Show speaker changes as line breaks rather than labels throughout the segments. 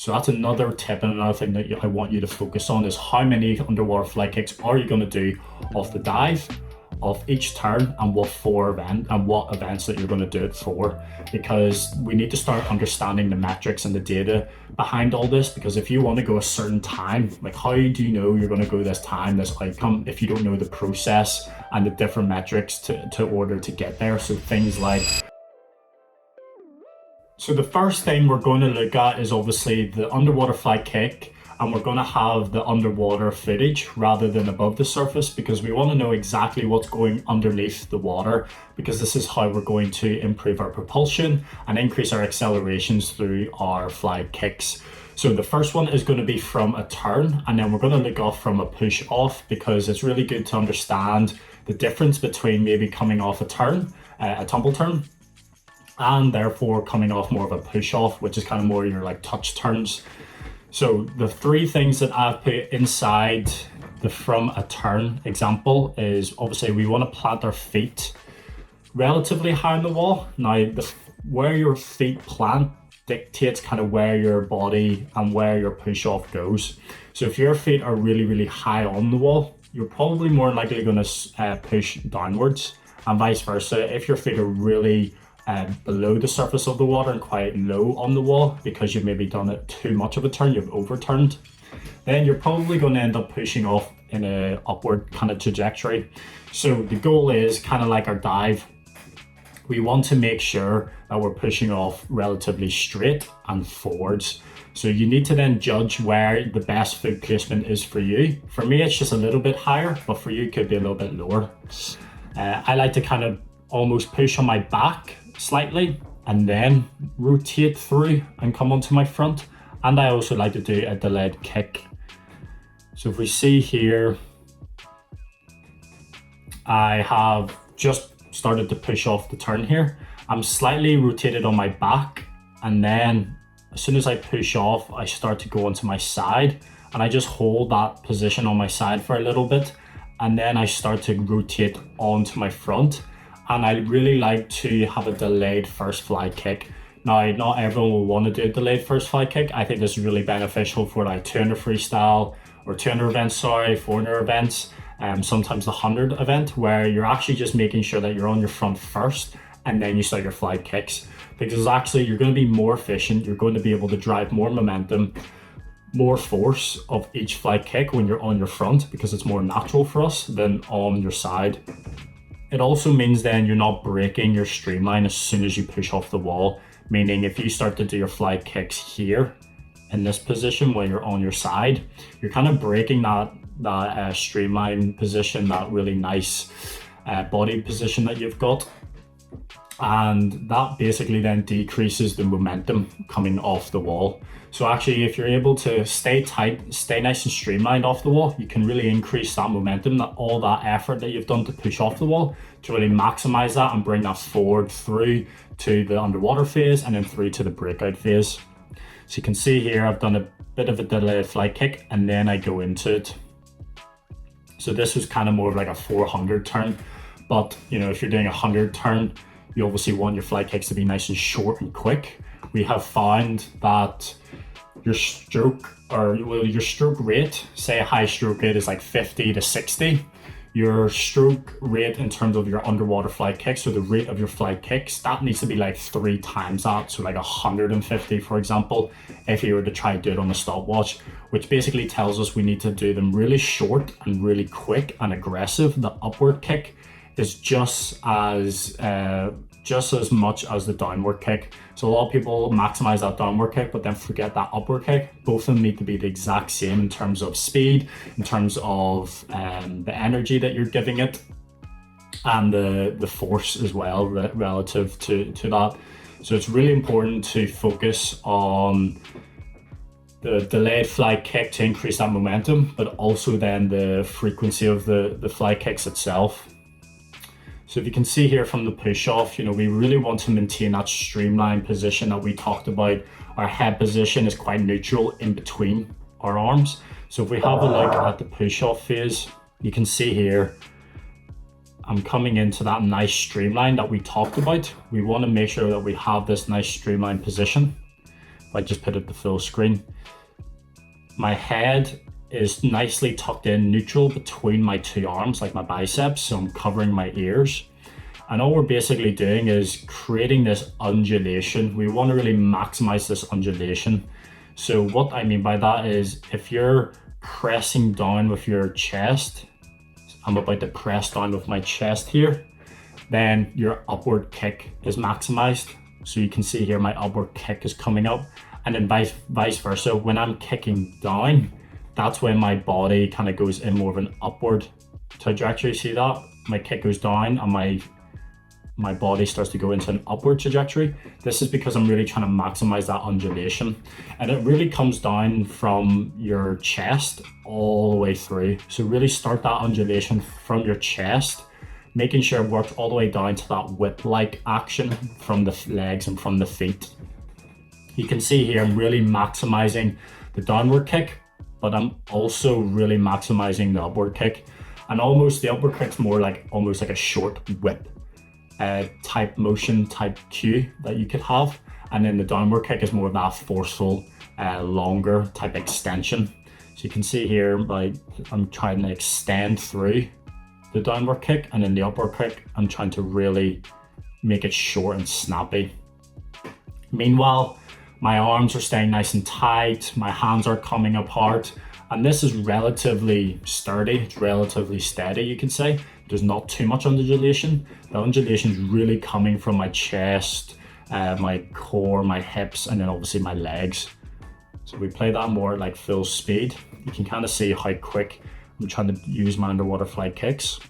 So that's another tip, and another thing that I want you to focus on is how many underwater fly kicks are you going to do off the dive, of each turn, and what events that you're going to do it for, because we need to start understanding the metrics and the data behind all this. Because if you want to go a certain time, like how do you know you're going to go this time, this outcome, if you don't know the process and the different metrics to order to get there? So things like, so the first thing we're going to look at is obviously the underwater fly kick, and we're going to have the underwater footage rather than above the surface, because we want to know exactly what's going underneath the water, because this is how we're going to improve our propulsion and increase our accelerations through our fly kicks. So the first one is going to be from a turn, and then we're going to look off from a push off, because it's really good to understand the difference between maybe coming off a turn, a tumble turn, and therefore coming off more of a push off, which is kind of more your like touch turns. So the three things that I've put inside the from a turn example is, obviously we want to plant our feet relatively high on the wall. Now, where your feet plant dictates kind of where your body and where your push off goes. So if your feet are really, really high on the wall, you're probably more likely going to push downwards, and vice versa. If your feet are really below the surface of the water and quite low on the wall, because you've maybe done it too much of a turn, you've overturned, then you're probably going to end up pushing off in a upward kind of trajectory. So the goal is kind of like our dive. We want to make sure that we're pushing off relatively straight and forwards. So you need to then judge where the best foot placement is for you. For me, it's just a little bit higher, but for you, it could be a little bit lower. I like to kind of almost push on my back slightly and then rotate through and come onto my front. And I also like to do a delayed kick. So if we see here, I have just started to push off the turn here. I'm slightly rotated on my back, and then as soon as I push off, I start to go onto my side, and I just hold that position on my side for a little bit, and then I start to rotate onto my front. And I really like to have a delayed first fly kick. Now, not everyone will want to do a delayed first fly kick. I think this is really beneficial for like 200 freestyle or 200 events, 400 events, sometimes the 100 event, where you're actually just making sure that you're on your front first and then you start your fly kicks. Because actually you're going to be more efficient, you're going to be able to drive more momentum, more force of each fly kick when you're on your front, because it's more natural for us than on your side. It also means then you're not breaking your streamline as soon as you push off the wall, meaning if you start to do your fly kicks here in this position when you're on your side, you're kind of breaking that streamline position, that really nice body position that you've got. And that basically then decreases the momentum coming off the wall. So actually, if you're able to stay tight, stay nice and streamlined off the wall, you can really increase that momentum, that all that effort that you've done to push off the wall, to really maximize that and bring that forward through to the underwater phase and then through to the breakout phase. So you can see here, I've done a bit of a delayed fly kick and then I go into it. So this was kind of more of like a 400 turn, but you know, if you're doing a 100 turn, you obviously want your fly kicks to be nice and short and quick. We have found that your stroke rate, say a high stroke rate is like 50 to 60. Your stroke rate in terms of your underwater fly kicks, so the rate of your fly kicks, that needs to be like 3 times that. So like 150, for example, if you were to try to do it on a stopwatch, which basically tells us we need to do them really short and really quick and aggressive. The upward kick is just as much as the downward kick. So a lot of people maximize that downward kick, but then forget that upward kick. Both of them need to be the exact same in terms of speed, in terms of the energy that you're giving it, and the force as well relative to that. So it's really important to focus on the delayed fly kick to increase that momentum, but also then the frequency of the fly kicks itself. So if you can see here from the push off, you know, we really want to maintain that streamlined position that we talked about. Our head position is quite neutral in between our arms. So if we have a look at the push off phase, you can see here, I'm coming into that nice streamline that we talked about. We want to make sure that we have this nice streamlined position. I just put it to full screen. My head is nicely tucked in neutral between my two arms, like my biceps, so I'm covering my ears. And all we're basically doing is creating this undulation. We want to really maximize this undulation. So what I mean by that is if you're pressing down with your chest, I'm about to press down with my chest here, then your upward kick is maximized. So you can see here my upward kick is coming up, and then vice versa. When I'm kicking down, that's when my body kind of goes in more of an upward trajectory. See that? My kick goes down and my body starts to go into an upward trajectory. This is because I'm really trying to maximize that undulation. And it really comes down from your chest all the way through. So really start that undulation from your chest, making sure it works all the way down to that whip-like action from the legs and from the feet. You can see here, I'm really maximizing the downward kick, but I'm also really maximizing the upward kick. And almost the upward kick's more like almost like a short whip type motion, type cue that you could have. And then the downward kick is more of that forceful, longer type extension. So you can see here, like I'm trying to extend through the downward kick, and then the upward kick, I'm trying to really make it short and snappy. Meanwhile, my arms are staying nice and tight, my hands are coming apart, and this is relatively sturdy, it's relatively steady, you can say. There's not too much undulation. The undulation is really coming from my chest, my core, my hips, and then obviously my legs. So we play that more at like full speed. You can kind of see how quick I'm trying to use my underwater fly kicks.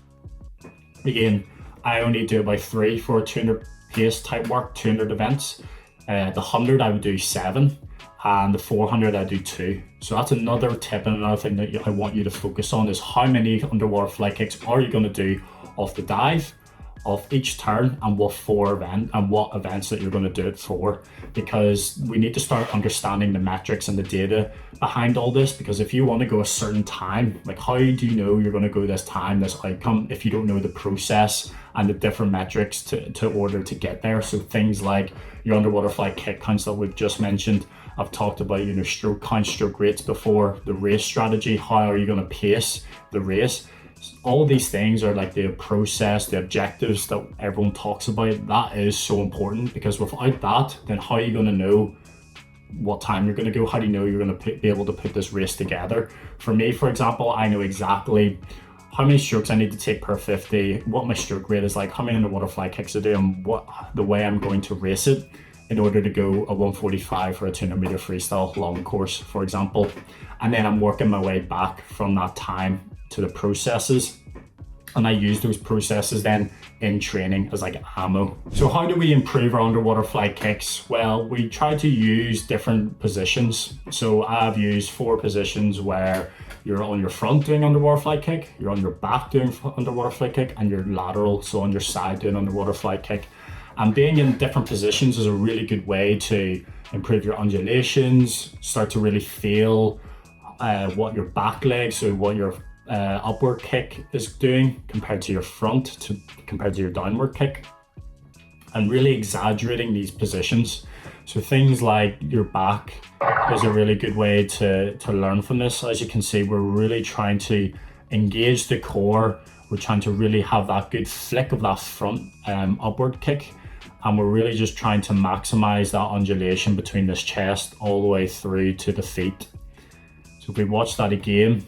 Again, I only do about 3 for a 200 pace type work, 200 events. The 100 I would do 7, and the 400 I do 2. So that's another tip and another thing that I want you to focus on is how many underwater fly kicks are you going to do off the dive, off each turn, and what events that you're going to do it for, because we need to start understanding the metrics and the data behind all this. Because if you want to go a certain time, like how do you know you're going to go this time, this outcome, if you don't know the process and the different metrics to order to get there? So things like your underwater fly kick counts that we've just mentioned. I've talked about, stroke count, stroke rates before, the race strategy, how are you going to pace the race? All these things are like the process, the objectives that everyone talks about. That is so important, because without that, then how are you going to know what time you're going to go? How do you know you're going to be able to put this race together? For me, for example, I know exactly how many strokes I need to take per 50, what my stroke rate is like, how many underwater fly kicks I do, and what the way I'm going to race it in order to go a 145 for a 200 meter freestyle long course, for example. And then I'm working my way back from that time to the processes, and I use those processes then in training as like ammo. So how do we improve our underwater fly kicks? Well, we try to use different positions. So I've used 4 positions where you're on your front doing underwater fly kick, you're on your back doing underwater fly kick, and you're lateral, so on your side doing underwater fly kick. And being in different positions is a really good way to improve your undulations, start to really feel what your back leg, so what your upward kick is doing compared to your front, compared to your downward kick, and really exaggerating these positions. So things like your back is a really good way to learn from this. As you can see, we're really trying to engage the core. We're trying to really have that good flick of that front upward kick. And we're really just trying to maximize that undulation between this chest all the way through to the feet. So if we watch that again,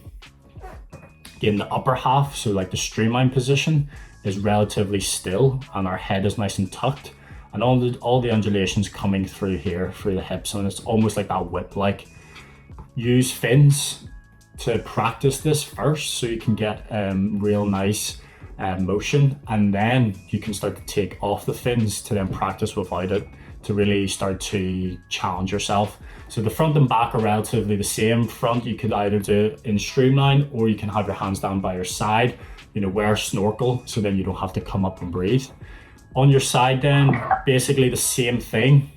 the upper half, so like the streamline position, is relatively still, and our head is nice and tucked, and all the undulations coming through here, through the hips, and it's almost like that whip-like. Use fins to practice this first, so you can get real nice motion, and then you can start to take off the fins to then practice without it, to really start to challenge yourself. So the front and back are relatively the same. Front, you could either do it in streamline, or you can have your hands down by your side, wear a snorkel, so then you don't have to come up and breathe. On your side then, basically the same thing,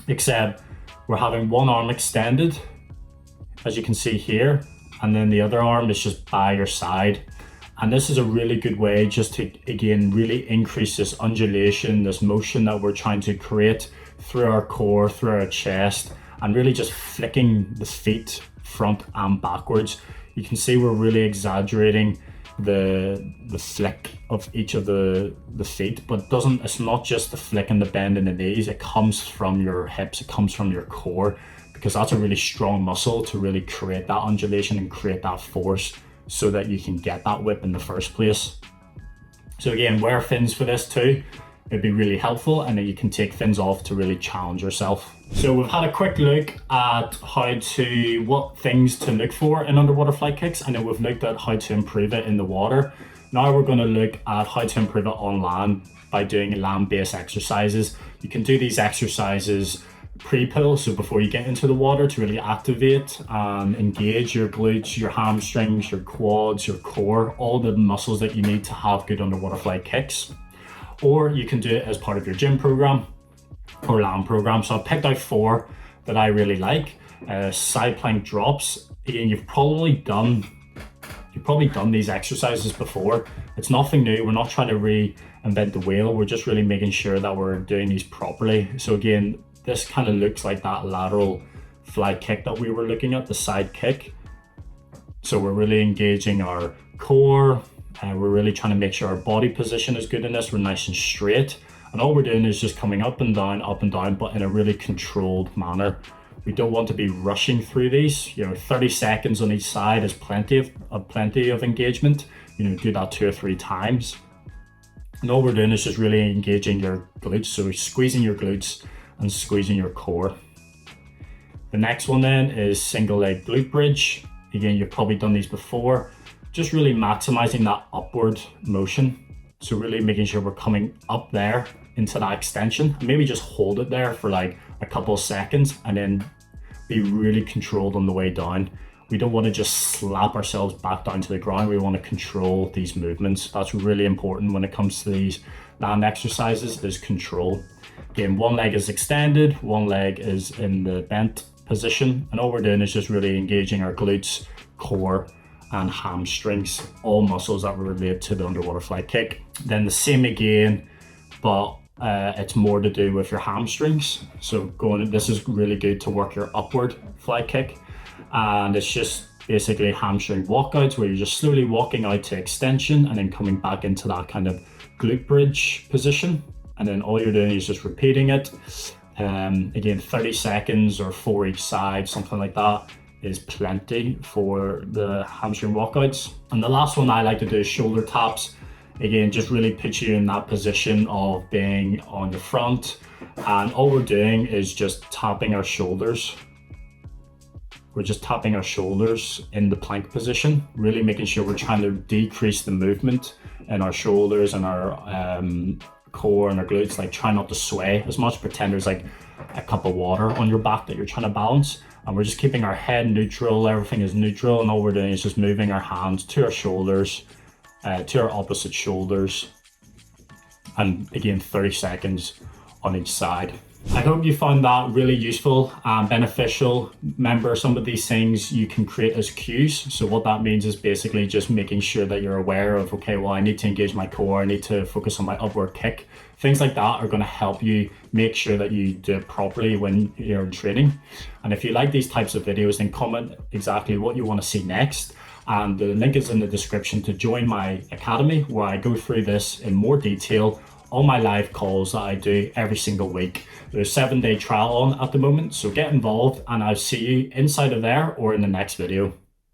except we're having one arm extended, as you can see here, and then the other arm is just by your side. And this is a really good way just to, again, really increase this undulation, this motion that we're trying to create through our core, through our chest, and really just flicking the feet front and backwards. You can see we're really exaggerating the flick of each of the feet, but it's not just the flick and the bend in the knees, it comes from your hips, it comes from your core, because that's a really strong muscle to really create that undulation and create that force so that you can get that whip in the first place. So again, wear fins for this too. It'd be really helpful, and then you can take fins off to really challenge yourself. So we've had a quick look at what things to look for in underwater fly kicks, and then we've looked at how to improve it in the water. Now we're going to look at how to improve it on land by doing land-based exercises. You can do these exercises pre-pull, so before you get into the water, to really activate and engage your glutes, your hamstrings, your quads, your core, all the muscles that you need to have good underwater fly kicks. Or you can do it as part of your gym program or land program. So I've picked out 4 that I really like. Side plank drops. Again, you've probably done these exercises before. It's nothing new. We're not trying to reinvent the wheel. We're just really making sure that we're doing these properly. So again, this kind of looks like that lateral fly kick that we were looking at, the side kick. So we're really engaging our core. We're really trying to make sure our body position is good in this. We're nice and straight. And all we're doing is just coming up and down, but in a really controlled manner. We don't want to be rushing through these. 30 seconds on each side is plenty of engagement. Do that 2 or 3 times. And all we're doing is just really engaging your glutes. So we're squeezing your glutes and squeezing your core. The next one then is single leg glute bridge. Again, you've probably done these before. Just really maximizing that upward motion. So really making sure we're coming up there into that extension. Maybe just hold it there for like a couple of seconds and then be really controlled on the way down. We don't want to just slap ourselves back down to the ground. We want to control these movements. That's really important when it comes to these land exercises, is control. Again, one leg is extended, one leg is in the bent position. And all we're doing is just really engaging our glutes, core, and hamstrings, all muscles that relate to the underwater fly kick. Then the same again, but it's more to do with your hamstrings. So this is really good to work your upward fly kick. And it's just basically hamstring walkouts, where you're just slowly walking out to extension and then coming back into that kind of glute bridge position. And then all you're doing is just repeating it. Again, 30 seconds or 4 each side, something like that, is plenty for the hamstring walkouts. And the last one I like to do is shoulder taps. Again, just really puts you in that position of being on the front, and all we're doing is just tapping our shoulders. We're just tapping our shoulders in the plank position, really making sure we're trying to decrease the movement in our shoulders and our core and our glutes. Like, try not to sway as much. Pretend there's like a cup of water on your back that you're trying to balance. And we're just keeping our head neutral, everything is neutral, and all we're doing is just moving our hands to our shoulders, to our opposite shoulders, and again 30 seconds on each side. I hope you found that really useful and beneficial. Remember, some of these things you can create as cues. So what that means is basically just making sure that you're aware of, okay, well, I need to engage my core, I need to focus on my upward kick. Things like that are going to help you make sure that you do it properly when you're in training. And if you like these types of videos, then comment exactly what you want to see next. And the link is in the description to join my academy, where I go through this in more detail on my live calls that I do every single week. There's a 7-day trial on at the moment, so get involved, and I'll see you inside of there or in the next video.